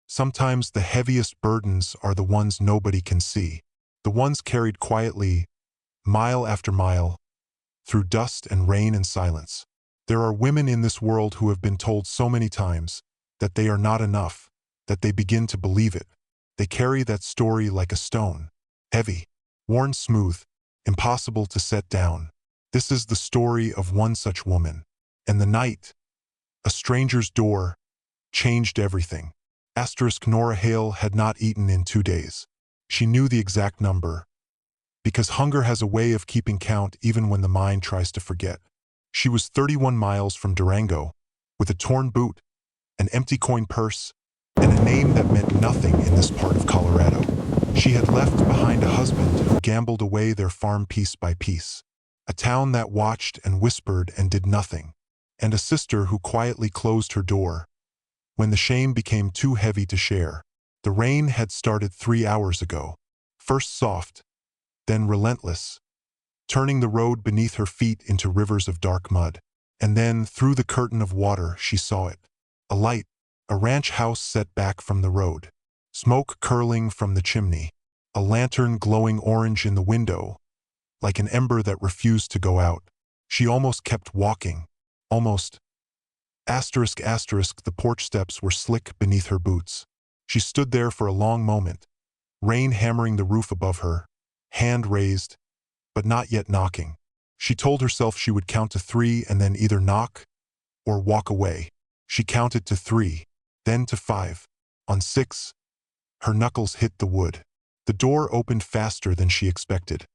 Sometimes the heaviest burdens are the ones nobody can see, the ones carried quietly, mile after mile, through dust and rain and silence. There are women in this world who have been told so many times that they are not enough, that they begin to believe it. They carry that story like a stone, heavy, worn smooth, impossible to set down. This is the story of one such woman. And the night, a stranger's door, changed everything. Nora Hale had not eaten in 2 days. She knew the exact number, because hunger has a way of keeping count even when the mind tries to forget. She was 31 miles from Durango, with a torn boot, an empty coin purse, and a name that meant nothing in this part of Colorado. She had left behind a husband who gambled away their farm piece by piece, a town that watched and whispered and did nothing, and a sister who quietly closed her door when the shame became too heavy to share. The rain had started 3 hours ago, first soft, then relentless, turning the road beneath her feet into rivers of dark mud. And then, through the curtain of water, she saw it. A light, a ranch house set back from the road, smoke curling from the chimney, a lantern glowing orange in the window, like an ember that refused to go out. She almost kept walking, almost. The porch steps were slick beneath her boots. She stood there for a long moment, rain hammering the roof above her, hand raised, but not yet knocking. She told herself she would count to 3 and then either knock or walk away. She counted to 3, then to 5. On 6, her knuckles hit the wood. The door opened faster than she expected,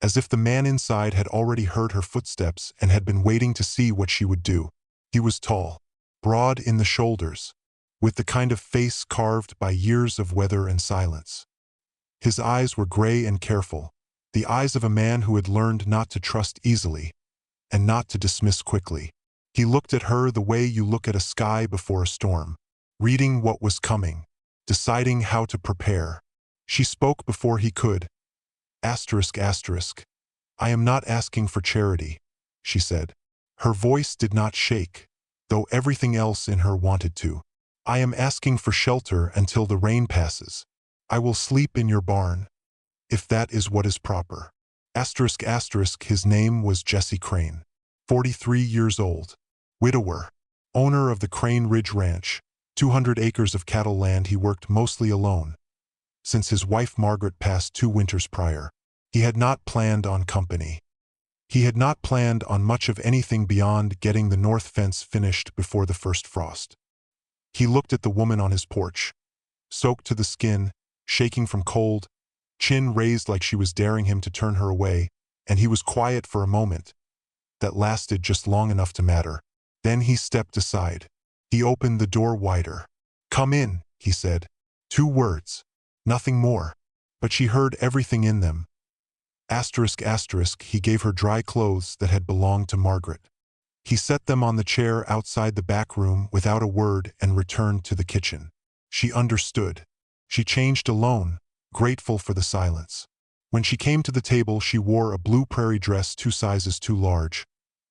as if the man inside had already heard her footsteps and had been waiting to see what she would do. He was tall, broad in the shoulders, with the kind of face carved by years of weather and silence. His eyes were gray and careful, the eyes of a man who had learned not to trust easily and not to dismiss quickly. He looked at her the way you look at a sky before a storm, reading what was coming, deciding how to prepare. She spoke before he could. I am not asking for charity, she said. Her voice did not shake, though everything else in her wanted to. I am asking for shelter until the rain passes. I will sleep in your barn, if that is what is proper. His name was Jesse Crane, 43 years old, widower, owner of the Crane Ridge Ranch, 200 acres of cattle land. He worked mostly alone, since his wife Margaret passed 2 winters prior. He had not planned on company. He had not planned on much of anything beyond getting the north fence finished before the first frost. He looked at the woman on his porch, soaked to the skin, shaking from cold, chin raised like she was daring him to turn her away, and he was quiet for a moment that lasted just long enough to matter. Then he stepped aside. He opened the door wider. "Come in," he said. 2 words, nothing more, but she heard everything in them. He gave her dry clothes that had belonged to Margaret. He set them on the chair outside the back room without a word and returned to the kitchen. She understood. She changed alone, grateful for the silence. When she came to the table, she wore a blue prairie dress 2 sizes too large,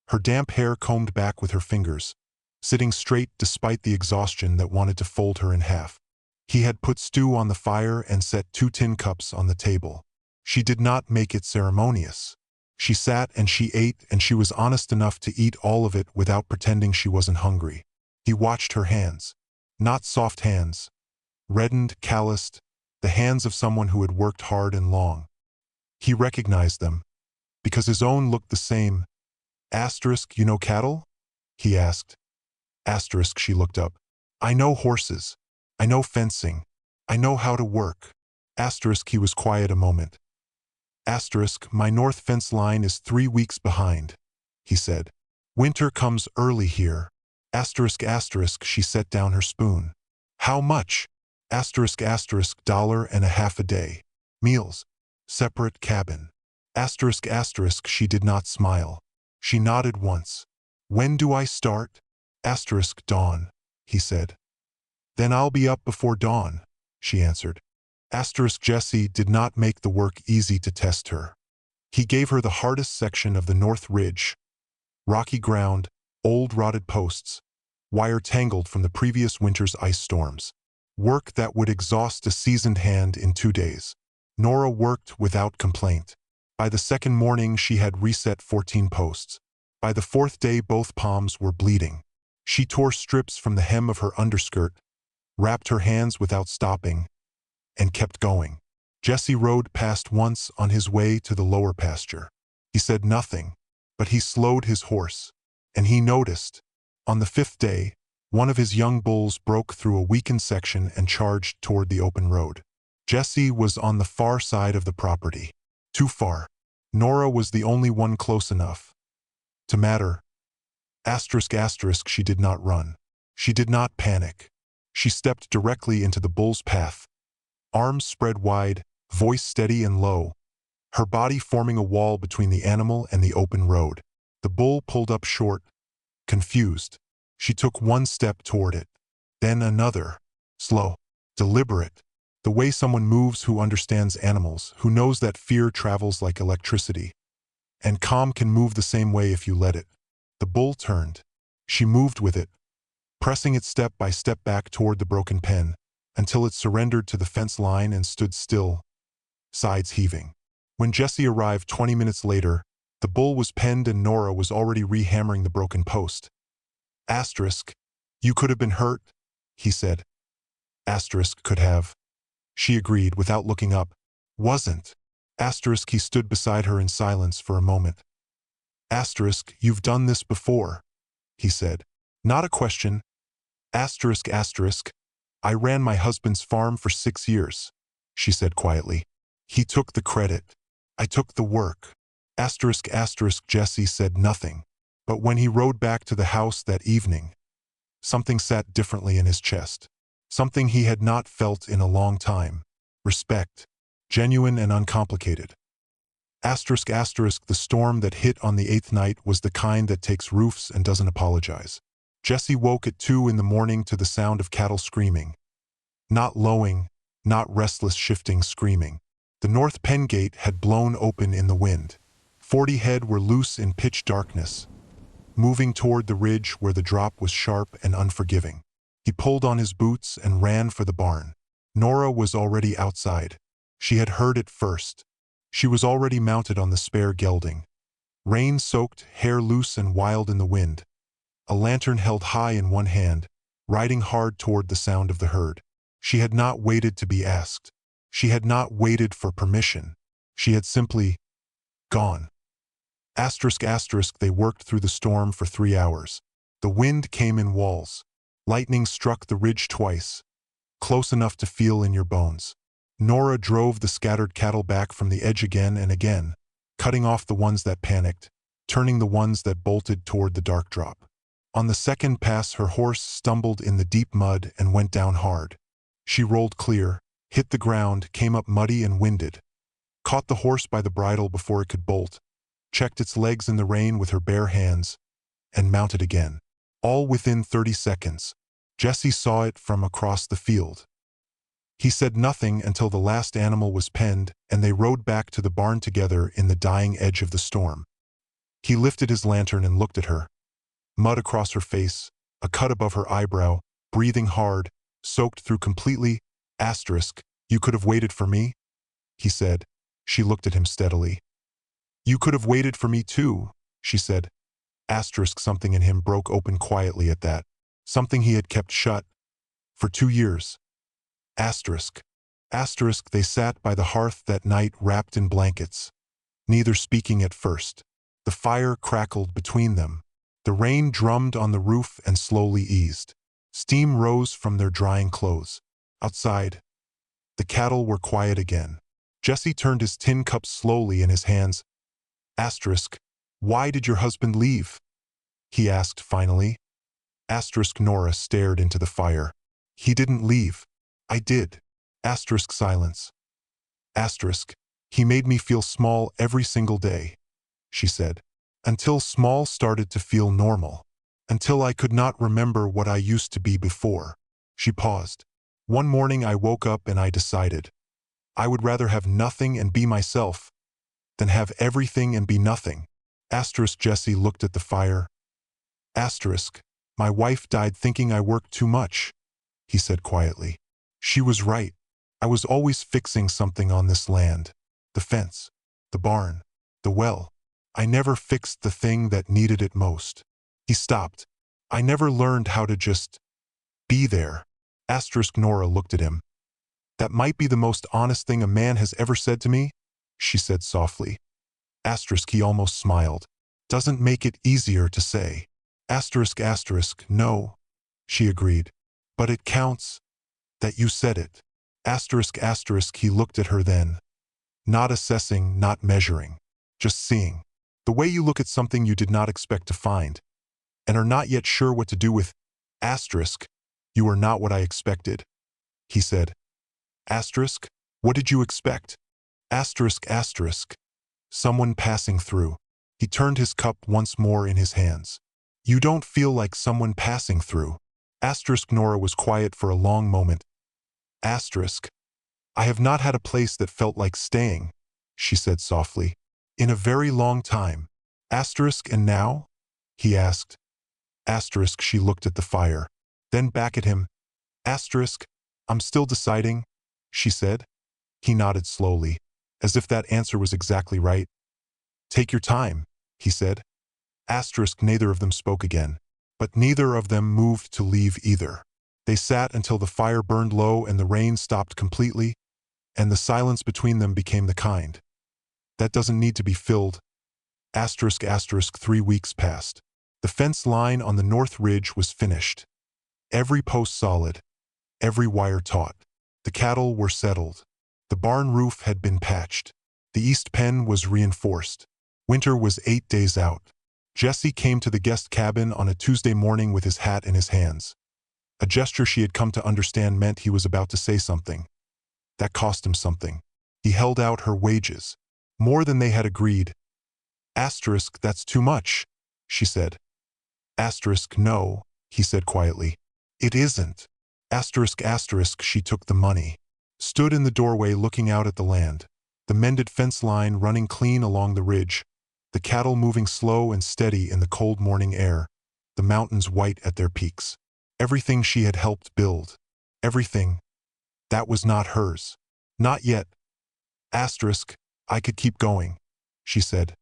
her damp hair combed back with her fingers, sitting straight despite the exhaustion that wanted to fold her in half. He had put stew on the fire and set 2 tin cups on the table. She did not make it ceremonious. She sat and she ate, and she was honest enough to eat all of it without pretending she wasn't hungry. He watched her hands. Not soft hands. Reddened, calloused, the hands of someone who had worked hard and long. He recognized them, because his own looked the same. You know cattle? He asked. She looked up. I know horses. I know fencing. I know how to work. He was quiet a moment. My north fence line is 3 weeks behind, he said. Winter comes early here. She set down her spoon. How much? $1.50 a day. Meals. Separate cabin. She did not smile. She nodded once. When do I start? Dawn, he said. Then I'll be up before dawn, she answered. Jesse did not make the work easy to test her. He gave her the hardest section of the North Ridge. Rocky ground, old rotted posts, wire tangled from the previous winter's ice storms. Work that would exhaust a seasoned hand in 2 days. Nora worked without complaint. By the second morning, she had reset 14 posts. By the fourth day, both palms were bleeding. She tore strips from the hem of her underskirt, wrapped her hands without stopping, and kept going. Jesse rode past once on his way to the lower pasture. He said nothing, but he slowed his horse, and he noticed. On the fifth day, one of his young bulls broke through a weakened section and charged toward the open road. Jesse was on the far side of the property. Too far. Nora was the only one close enough to matter. She did not run. She did not panic. She stepped directly into the bull's path, arms spread wide, voice steady and low, her body forming a wall between the animal and the open road. The bull pulled up short, confused. She took one step toward it, then another, slow, deliberate, the way someone moves who understands animals, who knows that fear travels like electricity, and calm can move the same way if you let it. The bull turned. She moved with it, pressing it step by step back toward the broken pen, until it surrendered to the fence line and stood still, sides heaving. When Jesse arrived 20 minutes later, the bull was penned and Nora was already rehammering the broken post. You could have been hurt, he said. Could have. She agreed without looking up. Wasn't. He stood beside her in silence for a moment. You've done this before, he said. Not a question. I ran my husband's farm for 6 years, she said quietly. He took the credit. I took the work. Jesse said nothing. But when he rode back to the house that evening, something sat differently in his chest. Something he had not felt in a long time. Respect. Genuine and uncomplicated. The storm that hit on the 8th night was the kind that takes roofs and doesn't apologize. Jesse woke at 2 in the morning to the sound of cattle screaming. Not lowing, not restless shifting screaming. The north pen gate had blown open in the wind. 40 head were loose in pitch darkness, moving toward the ridge where the drop was sharp and unforgiving. He pulled on his boots and ran for the barn. Nora was already outside. She had heard it first. She was already mounted on the spare gelding. Rain-soaked, hair loose and wild in the wind. A lantern held high in one hand, riding hard toward the sound of the herd. She had not waited to be asked. She had not waited for permission. She had simply gone. They worked through the storm for 3 hours. The wind came in walls. Lightning struck the ridge twice, close enough to feel in your bones. Nora drove the scattered cattle back from the edge again and again, cutting off the ones that panicked, turning the ones that bolted toward the dark drop. On the second pass, her horse stumbled in the deep mud and went down hard. She rolled clear, hit the ground, came up muddy and winded, caught the horse by the bridle before it could bolt, checked its legs in the rain with her bare hands, and mounted again. All within 30 seconds. Jesse saw it from across the field. He said nothing until the last animal was penned and they rode back to the barn together in the dying edge of the storm. He lifted his lantern and looked at her. Mud across her face, a cut above her eyebrow, breathing hard, soaked through completely. You could have waited for me, he said. She looked at him steadily. You could have waited for me too, she said. Something in him broke open quietly at that. Something he had kept shut for 2 years. They sat by the hearth that night wrapped in blankets, neither speaking at first. The fire crackled between them. The rain drummed on the roof and slowly eased. Steam rose from their drying clothes. Outside, the cattle were quiet again. Jesse turned his tin cup slowly in his hands. Why did your husband leave? He asked finally. Nora stared into the fire. He didn't leave. I did. Silence. He made me feel small every single day, she said. Until small started to feel normal. Until I could not remember what I used to be before. She paused. One morning I woke up and I decided I would rather have nothing and be myself than have everything and be nothing. Jesse looked at the fire. My wife died thinking I worked too much, he said quietly. She was right. I was always fixing something on this land. The fence, the barn, the well. I never fixed the thing that needed it most. He stopped. I never learned how to just be there. Nora looked at him. That might be the most honest thing a man has ever said to me, she said softly. He almost smiled. Doesn't make it easier to say. No, she agreed. But it counts that you said it. He looked at her then. Not assessing, not measuring. Just seeing. The way you look at something you did not expect to find, and are not yet sure what to do with. You are not what I expected, he said. What did you expect? Someone passing through. He turned his cup once more in his hands. You don't feel like someone passing through. Nora was quiet for a long moment. I have not had a place that felt like staying, she said softly. In a very long time. And now? He asked. She looked at the fire. Then back at him. I'm still deciding, she said. He nodded slowly, as if that answer was exactly right. Take your time, he said. Neither of them spoke again, but neither of them moved to leave either. They sat until the fire burned low and the rain stopped completely, and the silence between them became the kind that doesn't need to be filled. 3 weeks passed. The fence line on the north ridge was finished. Every post solid, every wire taut. The cattle were settled. The barn roof had been patched. The east pen was reinforced. Winter was 8 days out. Jesse came to the guest cabin on a Tuesday morning with his hat in his hands. A gesture she had come to understand meant he was about to say something. That cost him something. He held out her wages. More than they had agreed. That's too much, she said. No, he said quietly. It isn't. She took the money. Stood in the doorway looking out at the land. The mended fence line running clean along the ridge. The cattle moving slow and steady in the cold morning air. The mountains white at their peaks. Everything she had helped build. Everything. That was not hers. Not yet. I could keep going, she said.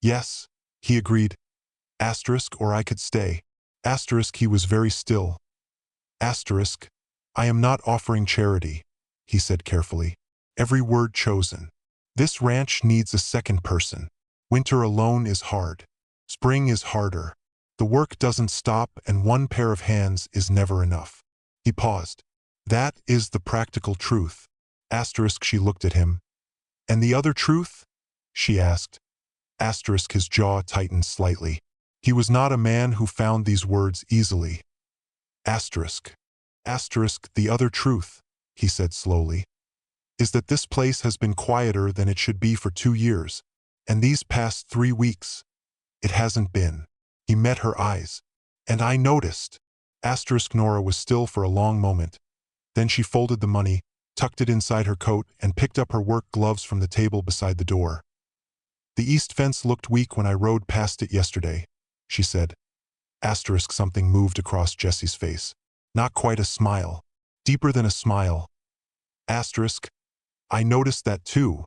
Yes, he agreed. Or I could stay. He was very still. I am not offering charity, he said carefully. Every word chosen. This ranch needs a second person. Winter alone is hard. Spring is harder. The work doesn't stop and one pair of hands is never enough. He paused. That is the practical truth. She looked at him. And the other truth? She asked. His jaw tightened slightly. He was not a man who found these words easily. The other truth, he said slowly, is that this place has been quieter than it should be for 2 years, and these past 3 weeks, it hasn't been. He met her eyes, and I noticed. Nora was still for a long moment. Then she folded the money, tucked it inside her coat, and picked up her work gloves from the table beside the door. The east fence looked weak when I rode past it yesterday, she said. Something moved across Jesse's face. Not quite a smile. Deeper than a smile. I noticed that too,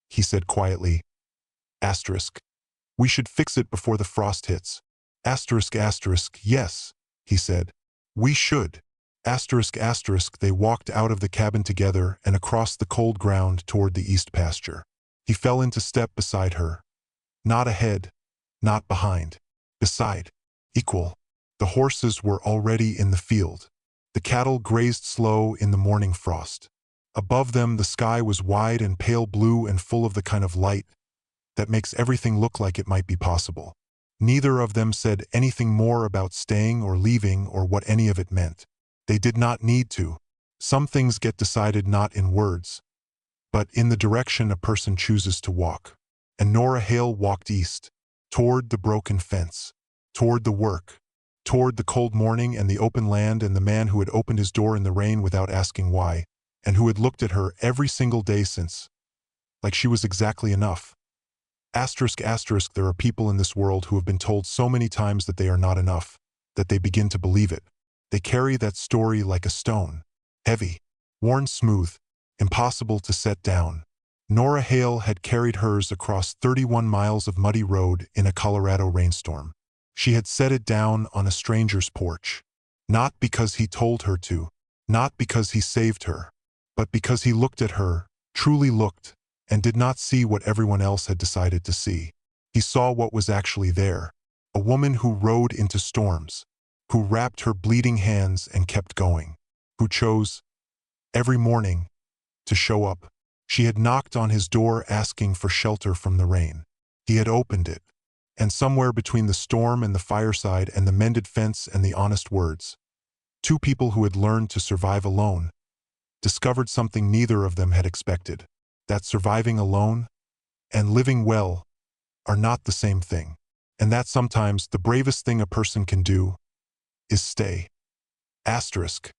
he said quietly. We should fix it before the frost hits. Yes, he said. We should. They walked out of the cabin together and across the cold ground toward the east pasture. He fell into step beside her. Not ahead, not behind. Beside. Equal. The horses were already in the field. The cattle grazed slow in the morning frost. Above them the sky was wide and pale blue and full of the kind of light that makes everything look like it might be possible. Neither of them said anything more about staying or leaving or what any of it meant. They did not need to. Some things get decided not in words, but in the direction a person chooses to walk. And Nora Hale walked east, toward the broken fence, toward the work, toward the cold morning and the open land and the man who had opened his door in the rain without asking why, and who had looked at her every single day since, like she was exactly enough. There are people in this world who have been told so many times that they are not enough, that they begin to believe it. They carry that story like a stone, heavy, worn smooth, impossible to set down. Nora Hale had carried hers across 31 miles of muddy road in a Colorado rainstorm. She had set it down on a stranger's porch. Not because he told her to, not because he saved her, but because he looked at her, truly looked, and did not see what everyone else had decided to see. He saw what was actually there, a woman who rode into storms, who wrapped her bleeding hands and kept going, who chose, every morning, to show up. She had knocked on his door asking for shelter from the rain. He had opened it, and somewhere between the storm and the fireside and the mended fence and the honest words, two people who had learned to survive alone, discovered something neither of them had expected, that surviving alone and living well are not the same thing, and that sometimes the bravest thing a person can do is stay. Asterisk.